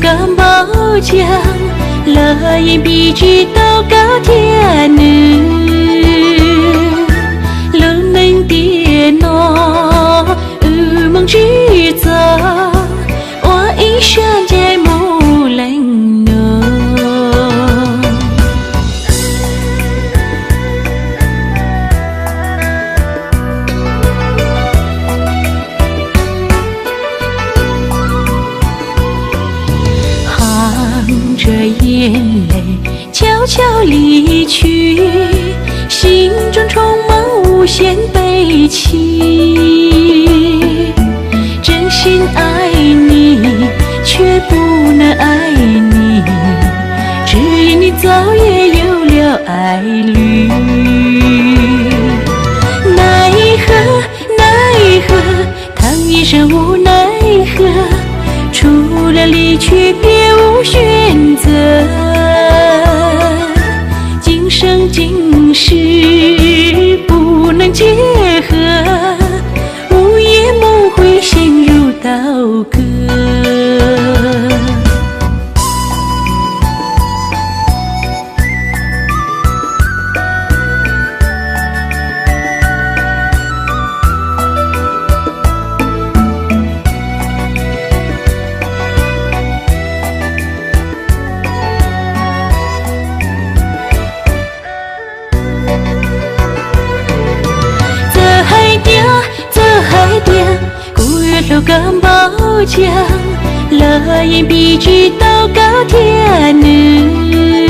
干包浆，乐言必知道高天女，乐能跌落如梦之中，我一生在木兰诺。着眼泪悄悄离去，心中充满无限悲戚。真心爱你，却不能爱你，只因你早也有了爱侣。奈何奈何，叹一声无奈何，除了离去别无选择，今生今世不能结合，无言梦回心如刀割。流干包浆，乐言必知道高天女。